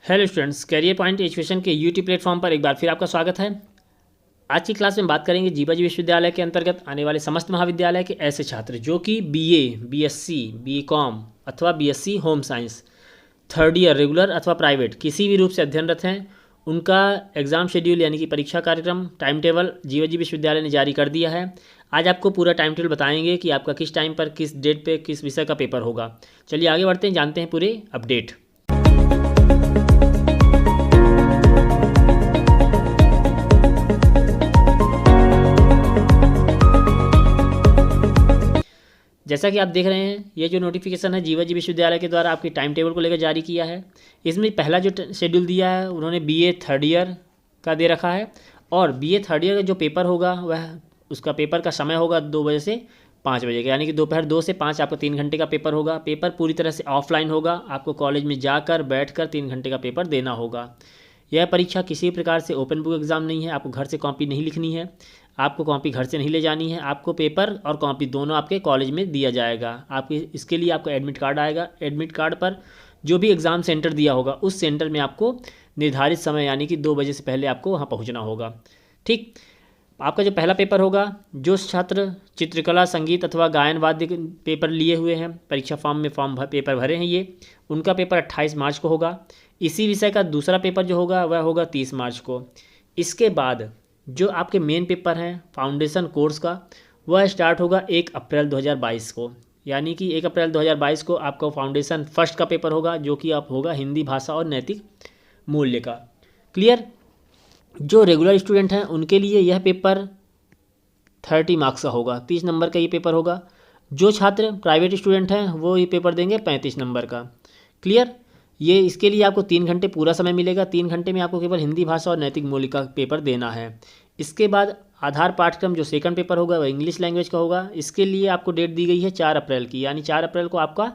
Hello students, Career Point education के YouTube platform पर एक बार फिर आपका स्वागत है। आज की क्लास में बात करेंगे जीवाजी विश्वविद्यालय के अंतर्गत आने वाले समस्त महाविद्यालय के ऐसे छात्र जो कि बीए, बीएससी, बीकॉम अथवा BSc home science third year regular अथवा प्राइवेट किसी भी रूप से अध्ययनरत हैं। उनका एग्ज़ाम शेड्यूल यानी कि परीक्षा कार्यक्रम टाइम टेबल जीवाजी विश्वविद्यालय ने जारी कर दिया है। आज आपको पूरा टाइम टेबल बताएंगे कि आपका किस टाइम पर किस डेट पे किस विषय का पेपर होगा। चलिए आगे बढ़ते हैं, जानते हैं पूरे अपडेट। जैसा कि आप देख रहे हैं, ये जो नोटिफिकेशन है जीवाजी विश्वविद्यालय के द्वारा आपकी टाइम टेबल को लेकर जारी किया है। इसमें पहला जो शेड्यूल दिया है उन्होंने बीए थर्ड ईयर का दे रखा है और बीए थर्ड ईयर का जो पेपर होगा वह उसका पेपर का समय होगा 2 बजे से 5 बजे का, यानी कि दोपहर 2 से 5 आपका 3 घंटे का पेपर होगा। पेपर पूरी तरह से ऑफलाइन होगा, आपको कॉलेज में जाकर बैठकर 3 घंटे का पेपर देना होगा। यह परीक्षा किसी प्रकार से ओपन बुक एग्ज़ाम नहीं है, आपको घर से कॉपी नहीं लिखनी है, आपको कॉपी घर से नहीं ले जानी है, आपको पेपर और कॉपी दोनों आपके कॉलेज में दिया जाएगा। आपके इसके लिए आपको एडमिट कार्ड आएगा, एडमिट कार्ड पर जो भी एग्ज़ाम सेंटर दिया होगा उस सेंटर में आपको निर्धारित समय यानी कि 2 बजे से पहले आपको वहाँ पहुँचना होगा। ठीक, आपका जो पहला पेपर होगा, जो छात्र चित्रकला, संगीत अथवा गायन वाद्य पेपर लिए हुए हैं, परीक्षा फॉर्म में पेपर भरे हैं, ये उनका पेपर 28 मार्च को होगा। इसी विषय का दूसरा पेपर जो होगा वह होगा 30 मार्च को। इसके बाद जो आपके मेन पेपर हैं फाउंडेशन कोर्स का, वह स्टार्ट होगा 1 अप्रैल 2022 को, यानी कि 1 अप्रैल 2022 को आपका फाउंडेशन फर्स्ट का पेपर होगा जो कि आप होगा हिंदी भाषा और नैतिक मूल्य का। क्लियर। जो रेगुलर स्टूडेंट हैं उनके लिए यह पेपर 30 मार्क्स का होगा, 30 नंबर का ये पेपर होगा। जो छात्र प्राइवेट स्टूडेंट हैं वो ये पेपर देंगे 35 नंबर का। क्लियर। ये इसके लिए आपको 3 घंटे पूरा समय मिलेगा, 3 घंटे में आपको केवल हिंदी भाषा और नैतिक मूल्य का पेपर देना है। इसके बाद आधार पाठ्यक्रम जो सेकंड पेपर होगा वह इंग्लिश लैंग्वेज का होगा। इसके लिए आपको डेट दी गई है 4 अप्रैल की, यानी 4 अप्रैल को आपका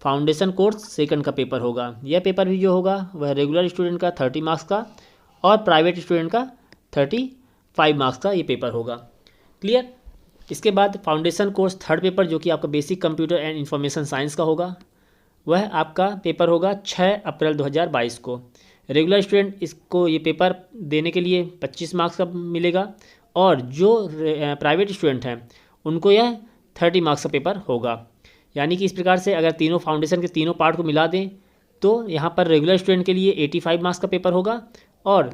फाउंडेशन कोर्स सेकंड का पेपर होगा। यह पेपर भी जो होगा वह रेगुलर स्टूडेंट का 30 मार्क्स का और प्राइवेट स्टूडेंट का 35 मार्क्स का ये पेपर होगा। क्लियर। इसके बाद फाउंडेशन कोर्स थर्ड पेपर जो कि आपका basic computer and information science का होगा, वह आपका पेपर होगा 6 अप्रैल 2022 को। रेगुलर स्टूडेंट इसको ये पेपर देने के लिए 25 मार्क्स का मिलेगा और जो प्राइवेट स्टूडेंट हैं उनको यह 30 मार्क्स का पेपर होगा। यानी कि इस प्रकार से अगर तीनों फाउंडेशन के तीनों पार्ट को मिला दें तो यहाँ पर रेगुलर स्टूडेंट के लिए 85 मार्क्स का पेपर होगा और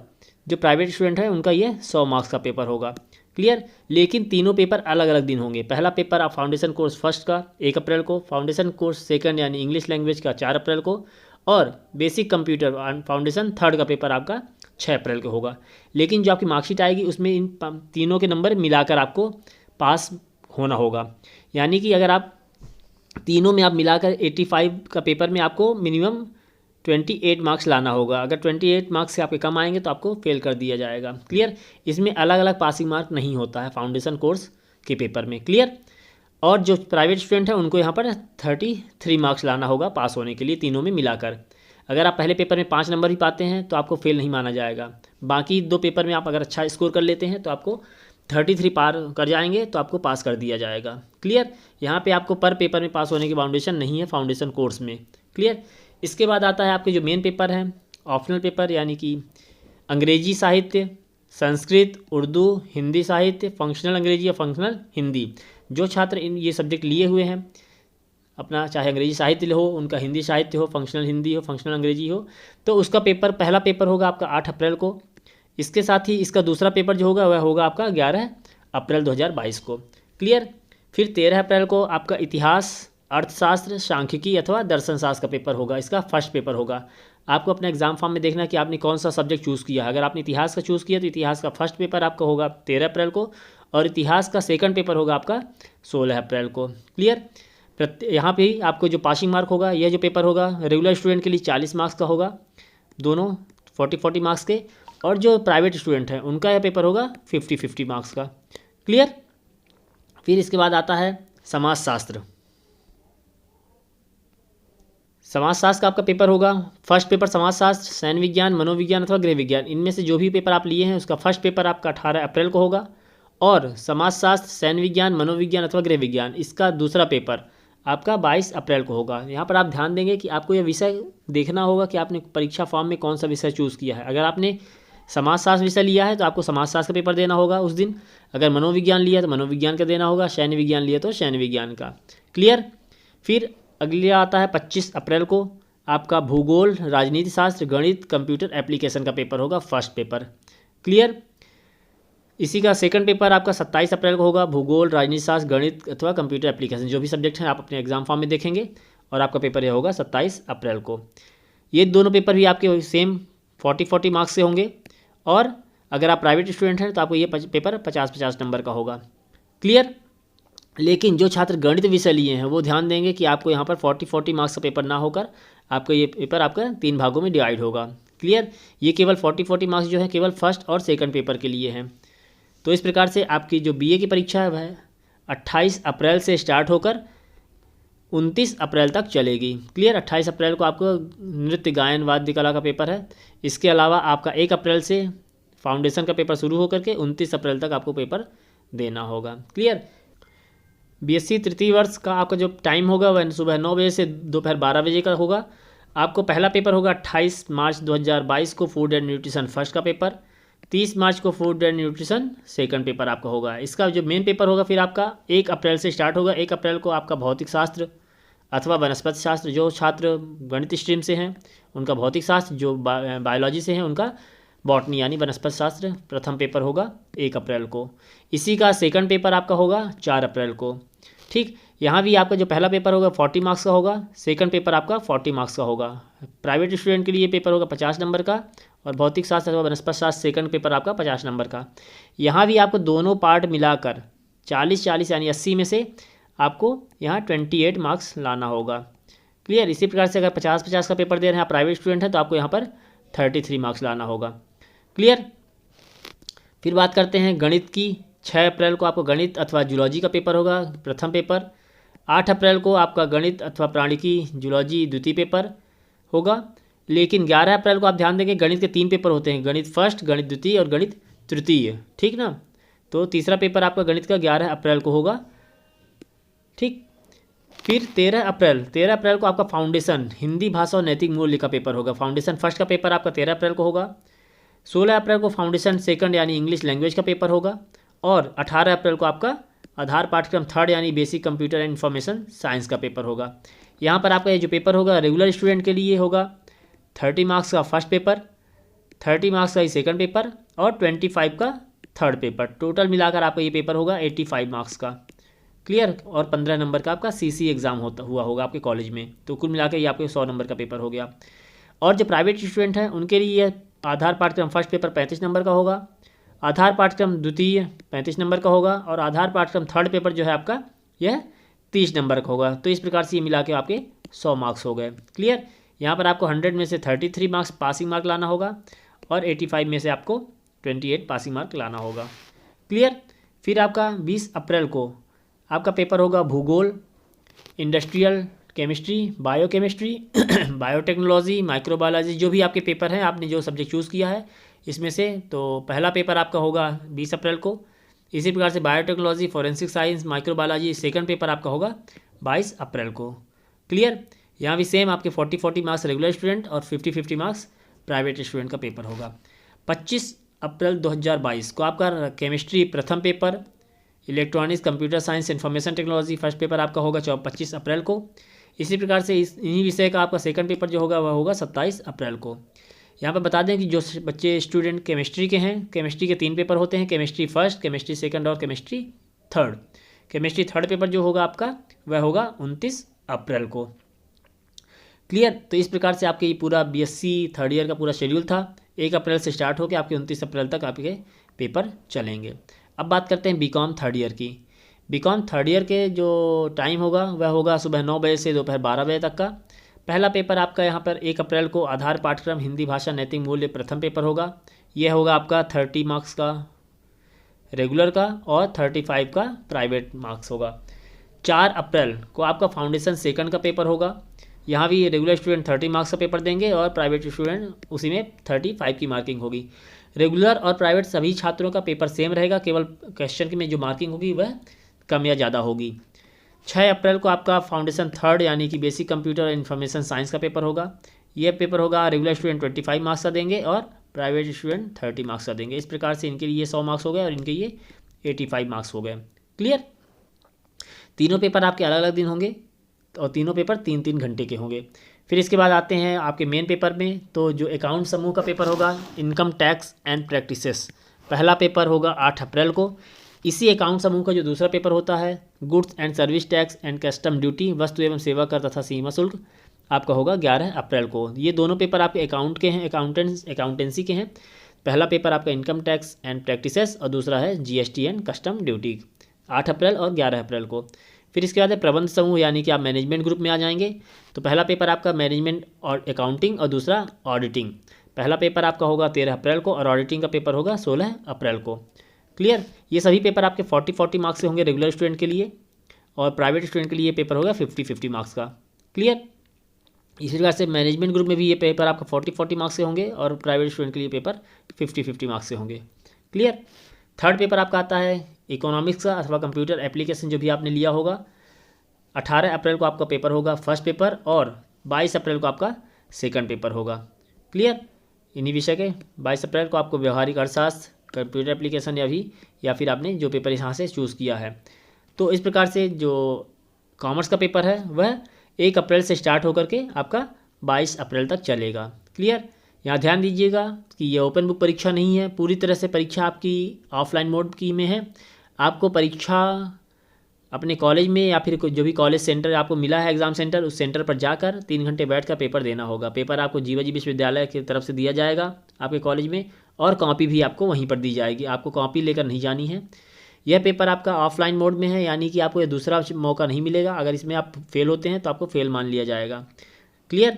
जो प्राइवेट स्टूडेंट है उनका ये 100 मार्क्स का पेपर होगा। क्लियर। लेकिन तीनों पेपर अलग अलग दिन होंगे। पहला पेपर आप फाउंडेशन कोर्स फर्स्ट का 1 अप्रैल को, फाउंडेशन कोर्स सेकंड यानी इंग्लिश लैंग्वेज का 4 अप्रैल को और बेसिक कंप्यूटर फाउंडेशन थर्ड का पेपर आपका 6 अप्रैल को होगा। लेकिन जो आपकी मार्कशीट आएगी उसमें इन तीनों के नंबर मिलाकर आपको पास होना होगा। यानी कि अगर आप तीनों में आप मिलाकर 85 का पेपर में आपको मिनिमम 28 मार्क्स लाना होगा। अगर 28 मार्क्स से आपके कम आएंगे तो आपको फेल कर दिया जाएगा। क्लियर। इसमें अलग अलग पासिंग मार्क नहीं होता है फाउंडेशन कोर्स के पेपर में। क्लियर। और जो प्राइवेट स्टूडेंट हैं उनको यहाँ पर 33 मार्क्स लाना होगा पास होने के लिए तीनों में मिलाकर। अगर आप पहले पेपर में 5 नंबर ही पाते हैं तो आपको फेल नहीं माना जाएगा। बाकी 2 पेपर में आप अगर अच्छा स्कोर कर लेते हैं तो आपको 33 पार कर जाएंगे तो आपको पास कर दिया जाएगा। क्लियर। यहाँ पे आपको पर पेपर में पास होने की बाउंडेशन नहीं है फाउंडेशन कोर्स में। क्लियर। इसके बाद आता है आपके जो मेन पेपर हैं ऑप्शनल पेपर, यानी कि अंग्रेजी साहित्य, संस्कृत, उर्दू, हिंदी साहित्य, फंक्शनल अंग्रेजी या फंक्शनल हिंदी। जो छात्र इन ये सब्जेक्ट लिए हुए हैं अपना, चाहे अंग्रेजी साहित्य हो, उनका हिंदी साहित्य हो, फंक्शनल हिंदी हो, फंक्शनल अंग्रेजी हो, तो उसका पेपर पहला पेपर होगा आपका 8 अप्रैल को। इसके साथ ही इसका दूसरा पेपर जो होगा वह होगा आपका 11 अप्रैल 2022 को। क्लियर। फिर 13 अप्रैल को आपका इतिहास, अर्थशास्त्र, सांख्यिकी अथवा दर्शन शास्त्र का पेपर होगा। इसका फर्स्ट पेपर होगा। आपको अपने एग्जाम फॉर्म में देखना कि आपने कौन सा सब्जेक्ट चूज़ किया है। अगर आपने इतिहास का चूज़ किया तो इतिहास का फर्स्ट पेपर आपका होगा 13 अप्रैल को और इतिहास का सेकंड पेपर होगा आपका 16 अप्रैल को। क्लियर। यहाँ पे ही आपको जो पासिंग मार्क होगा, यह जो पेपर होगा रेगुलर स्टूडेंट के लिए 40 मार्क्स का होगा, दोनों 40 मार्क्स के, और जो प्राइवेट स्टूडेंट हैं उनका यह पेपर होगा 50 मार्क्स का। क्लियर। फिर इसके बाद आता है समाजशास्त्र। समाजशास्त्र का आपका पेपर होगा फर्स्ट पेपर समाजशास्त्र, सैन्य विज्ञान, मनोविज्ञान अथवा गृह विज्ञान, इनमें से जो भी पेपर आप लिए हैं उसका फर्स्ट पेपर आपका 18 अप्रैल को होगा और समाजशास्त्र, सैन्य विज्ञान, मनोविज्ञान अथवा गृह विज्ञान इसका दूसरा पेपर आपका 22 अप्रैल को होगा। यहाँ पर आप ध्यान देंगे कि आपको यह विषय देखना होगा कि आपने परीक्षा फॉर्म में कौन सा विषय चूज़ किया है। अगर आपने समाजशास्त्र विषय लिया है तो आपको समाजशास्त्र का पेपर देना होगा उस दिन। अगर मनोविज्ञान लिया तो मनोविज्ञान का देना होगा, सैन्य विज्ञान लिया तो सैन्य विज्ञान का। क्लियर। फिर अगले आता है 25 अप्रैल को आपका भूगोल, राजनीति शास्त्र, गणित, कंप्यूटर एप्लीकेशन का पेपर होगा, फर्स्ट पेपर। क्लियर। इसी का सेकंड पेपर आपका 27 अप्रैल को होगा, भूगोल, राजनीति शास्त्र, गणित अथवा कंप्यूटर एप्लीकेशन, जो भी सब्जेक्ट हैं आप अपने एग्जाम फॉर्म में देखेंगे। और आपका पेपर यह होगा 27 अप्रैल को। ये दोनों पेपर भी आपके सेम 40 मार्क्स से होंगे। और अगर आप प्राइवेट स्टूडेंट हैं तो आपको ये पेपर 50 नंबर का होगा। क्लियर। लेकिन जो छात्र गणित विषय लिए हैं वो ध्यान देंगे कि आपको यहाँ पर 40 मार्क्स का पेपर ना होकर आपका ये पेपर आपका 3 भागों में डिवाइड होगा। क्लियर। ये केवल 40 मार्क्स जो है केवल फर्स्ट और सेकंड पेपर के लिए हैं। तो इस प्रकार से आपकी जो बीए की परीक्षा है वह 28 अप्रैल से स्टार्ट होकर 29 अप्रैल तक चलेगी। क्लियर। 28 अप्रैल को आपको नृत्य, गायन, वाद्य कला का पेपर है। इसके अलावा आपका 1 अप्रैल से फाउंडेशन का पेपर शुरू होकर के 29 अप्रैल तक आपको पेपर देना होगा। क्लियर। बीएससी तृतीय वर्ष का आपका जो टाइम होगा वह सुबह 9 बजे से दोपहर 12 बजे का होगा। आपको पहला पेपर होगा 28 मार्च 2022 को फूड एंड न्यूट्रिशन फर्स्ट का पेपर, 30 मार्च को food and nutrition second paper आपका होगा। इसका जो मेन पेपर होगा फिर आपका 1 अप्रैल से स्टार्ट होगा। 1 अप्रैल को आपका भौतिक शास्त्र अथवा वनस्पति शास्त्र, जो छात्र गणित स्ट्रीम से हैं उनका भौतिक शास्त्र, जो बायोलॉजी से हैं उनका बॉटनी यानी वनस्पति शास्त्र प्रथम पेपर होगा 1 अप्रैल को। इसी का सेकंड पेपर आपका होगा 4 अप्रैल को। ठीक। यहाँ भी आपका जो पहला पेपर होगा 40 मार्क्स का होगा, सेकंड पेपर आपका 40 मार्क्स का होगा। प्राइवेट स्टूडेंट के लिए पेपर होगा 50 नंबर का, और भौतिक शास्त्र अथवा वनस्पति शास्त्र सेकंड पेपर आपका 50 नंबर का। यहाँ भी आपको दोनों पार्ट मिलाकर 40-40 यानी 80 में से आपको यहाँ 28 मार्क्स लाना होगा। क्लियर। इसी प्रकार से अगर 50-50 का पेपर दे रहे हैं आप प्राइवेट स्टूडेंट हैं तो आपको यहाँ पर 33 मार्क्स लाना होगा। क्लियर। फिर बात करते हैं गणित की। 6 अप्रैल को आपको गणित अथवा जूलॉजी का पेपर होगा, प्रथम पेपर। 8 अप्रैल को आपका गणित अथवा प्राणिकी जूलॉजी द्वितीय पेपर होगा। लेकिन 11 अप्रैल को आप ध्यान देंगे गणित के 3 पेपर होते हैं, गणित फर्स्ट, गणित द्वितीय और गणित तृतीय। ठीक ना। तो तीसरा पेपर आपका गणित का 11 अप्रैल को होगा। ठीक। फिर 13 अप्रैल को आपका फाउंडेशन हिंदी भाषा और नैतिक मूल्य का पेपर होगा। फाउंडेशन फर्स्ट का पेपर आपका 13 अप्रैल को होगा। 16 अप्रैल को फाउंडेशन सेकंड यानी इंग्लिश लैंग्वेज का पेपर होगा। और 18 अप्रैल को आपका आधार पाठ्यक्रम थर्ड यानी basic computer and information science का पेपर होगा। यहाँ पर आपका ये जो पेपर होगा रेगुलर स्टूडेंट के लिए होगा 30 मार्क्स का फर्स्ट पेपर, 30 मार्क्स का ही सेकंड पेपर और 25 का थर्ड पेपर। टोटल मिलाकर आपका ये पेपर होगा 85 मार्क्स का। क्लियर। और 15 नंबर का आपका सीसी एग्ज़ाम हुआ होगा आपके कॉलेज में। तो कुल मिलाकर ये आपके 100 नंबर का पेपर हो गया। और जो प्राइवेट स्टूडेंट हैं उनके लिए आधार पाठ्यक्रम फर्स्ट पेपर 35 नंबर का होगा, आधार पाठ्यक्रम द्वितीय 35 नंबर का होगा और आधार पाठ्यक्रम थर्ड पेपर जो है आपका यह 30 नंबर का होगा। तो इस प्रकार से ये मिला के आपके 100 मार्क्स हो गए। क्लियर। यहाँ पर आपको 100 में से 33 मार्क्स पासिंग मार्क लाना होगा और 85 में से आपको 28 पासिंग मार्क लाना होगा। क्लियर। फिर आपका 20 अप्रैल को आपका पेपर होगा भूगोल, industrial chemistry, biochemistry, biotechnology, microbiology, जो भी आपके पेपर हैं आपने जो सब्जेक्ट चूज़ किया है इसमें से। तो पहला पेपर आपका होगा 20 अप्रैल को। इसी प्रकार से biotechnology, forensic science, microbiology second paper आपका होगा 22 अप्रैल को। क्लियर। यहाँ भी सेम आपके 40 मार्क्स रेगुलर स्टूडेंट और 50 मार्क्स प्राइवेट स्टूडेंट का पेपर होगा। 25 अप्रैल 2022 को आपका केमिस्ट्री प्रथम paper, electronics, computer science, information technology first paper आपका होगा 25 अप्रैल को। इसी प्रकार से इन्हीं विषय का आपका सेकंड पेपर जो होगा वह होगा 27 अप्रैल को। यहाँ पर बता दें कि जो बच्चे स्टूडेंट केमिस्ट्री के हैं, केमिस्ट्री के 3 पेपर होते हैं, केमिस्ट्री फर्स्ट, केमिस्ट्री सेकंड और chemistry third. Chemistry third paper जो होगा आपका वह होगा 29 अप्रैल को। क्लियर। तो इस प्रकार से आपके ये पूरा बीएससी थर्ड ईयर का पूरा शेड्यूल था। 1 अप्रैल से स्टार्ट होकर आपके 29 अप्रैल तक आपके पेपर चलेंगे। अब बात करते हैं बीकॉम थर्ड ईयर की। बीकॉम थर्ड ईयर के जो टाइम होगा वह होगा सुबह 9 बजे से दोपहर 12 बजे तक का। पहला पेपर आपका यहाँ पर 1 अप्रैल को आधार पाठ्यक्रम हिंदी भाषा नैतिक मूल्य प्रथम पेपर होगा। यह होगा आपका 30 मार्क्स का रेगुलर का और 35 का प्राइवेट मार्क्स होगा। 4 अप्रैल को आपका फाउंडेशन सेकंड का पेपर होगा। यहाँ भी रेगुलर स्टूडेंट 30 मार्क्स का पेपर देंगे और प्राइवेट स्टूडेंट उसी में 35 की मार्किंग होगी। रेगुलर और प्राइवेट सभी छात्रों का पेपर सेम रहेगा, केवल क्वेश्चन की में जो मार्किंग होगी वह कम या ज़्यादा होगी। 6 अप्रैल को आपका फाउंडेशन थर्ड यानी कि बेसिक कंप्यूटर और इन्फॉर्मेशन साइंस का पेपर होगा। ये पेपर होगा, रेगुलर स्टूडेंट 25 मार्क्स का देंगे और प्राइवेट स्टूडेंट 30 मार्क्स का देंगे। इस प्रकार से इनके लिए 100 मार्क्स हो गए और इनके ये 85 मार्क्स हो गए। क्लियर। तीनों पेपर आपके अलग अलग दिन होंगे और तीनों पेपर 3-3 घंटे के होंगे। फिर इसके बाद आते हैं आपके मेन पेपर में। तो जो अकाउंट समूह का पेपर होगा, इनकम टैक्स एंड प्रैक्टिसेस, पहला पेपर होगा 8 अप्रैल को। इसी अकाउंट समूह का जो दूसरा पेपर होता है, goods and service tax and custom duty, वस्तु एवं सेवा कर तथा सीमा शुल्क, आपका होगा 11 अप्रैल को। ये दोनों पेपर आपके अकाउंट के हैं, अकाउंटेंसी के हैं। पहला पेपर आपका इनकम टैक्स एंड प्रैक्टिसेस और दूसरा है जीएसटी एंड कस्टम ड्यूटी, 8 अप्रैल और 11 अप्रैल को। फिर इसके बाद है प्रबंध समूह यानी कि आप मैनेजमेंट ग्रुप में आ जाएंगे। तो पहला पेपर आपका मैनेजमेंट और अकाउंटिंग और दूसरा ऑडिटिंग। पहला पेपर आपका होगा 13 अप्रैल को और ऑडिटिंग का पेपर होगा 16 अप्रैल को। क्लियर। ये सभी पेपर आपके 40-40 मार्क्स के होंगे रेगुलर स्टूडेंट के लिए, और प्राइवेट स्टूडेंट के लिए ये पेपर होगा 50-50 मार्क्स का। क्लियर। इसी प्रकार से मैनेजमेंट ग्रुप में भी ये पेपर आपका 40-40 मार्क्स से होंगे और प्राइवेट स्टूडेंट के लिए पेपर 50-50 मार्क्स से होंगे। क्लियर। थर्ड पेपर आपका आता है इकोनॉमिक्स का अथवा कंप्यूटर एप्लीकेशन, जो भी आपने लिया होगा। 18 अप्रैल को आपका पेपर होगा फर्स्ट पेपर और 22 अप्रैल को आपका सेकंड पेपर होगा। क्लियर। इन्हीं विषय के 22 अप्रैल को आपको व्यवहारिक अर्थशास्त्र, कंप्यूटर एप्लीकेशन या फिर आपने जो पेपर यहाँ से चूज़ किया है। तो इस प्रकार से जो कॉमर्स का पेपर है वह 1 अप्रैल से स्टार्ट होकर के आपका 22 अप्रैल तक चलेगा। क्लियर। यहाँ ध्यान दीजिएगा कि ये ओपन बुक परीक्षा नहीं है, पूरी तरह से परीक्षा आपकी ऑफलाइन मोड की में है। आपको परीक्षा अपने कॉलेज में या फिर जो भी कॉलेज सेंटर आपको मिला है एग्ज़ाम सेंटर, उस सेंटर पर जाकर 3 घंटे बैठकर पेपर देना होगा। पेपर आपको जीवाजी विश्वविद्यालय की तरफ से दिया जाएगा आपके कॉलेज में, और कॉपी भी आपको वहीं पर दी जाएगी, आपको कॉपी लेकर नहीं जानी है। यह पेपर आपका ऑफलाइन मोड में है, यानी कि आपको ये दूसरा मौका नहीं मिलेगा। अगर इसमें आप फेल होते हैं तो आपको फेल मान लिया जाएगा। क्लियर।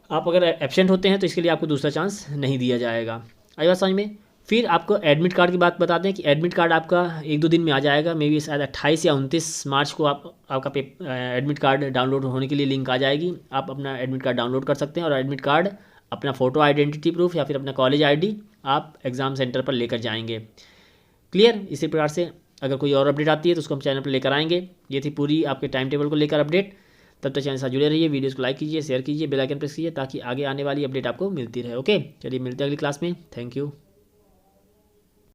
आप अगर एब्सेंट होते हैं तो इसके लिए आपको दूसरा चांस नहीं दिया जाएगा। आई बात समझ में। फिर आपको एडमिट कार्ड की बात बताते हैं कि एडमिट कार्ड आपका 1-2 दिन में आ जाएगा, मे बी शायद 28 या 29 मार्च को आपका एडमिट कार्ड डाउनलोड होने के लिए लिंक आ जाएगी। आप अपना एडमिट कार्ड डाउनलोड कर सकते हैं और एडमिट कार्ड, अपना फ़ोटो आइडेंटिटी प्रूफ या फिर अपना कॉलेज आईडी आप एग्ज़ाम सेंटर पर लेकर जाएंगे। क्लियर। इसी प्रकार से अगर कोई और अपडेट आती है तो उसको हम चैनल पर लेकर आएंगे। ये थी पूरी आपके टाइम टेबल को लेकर अपडेट। तब तक चैनल से जुड़े रहिए, वीडियोस को लाइक कीजिए, शेयर कीजिए, बेल आइकन प्रेस कीजिए ताकि आगे आने वाली अपडेट आपको मिलती रहे। ओके, चलिए मिलते हैं अगली क्लास में। Thank you.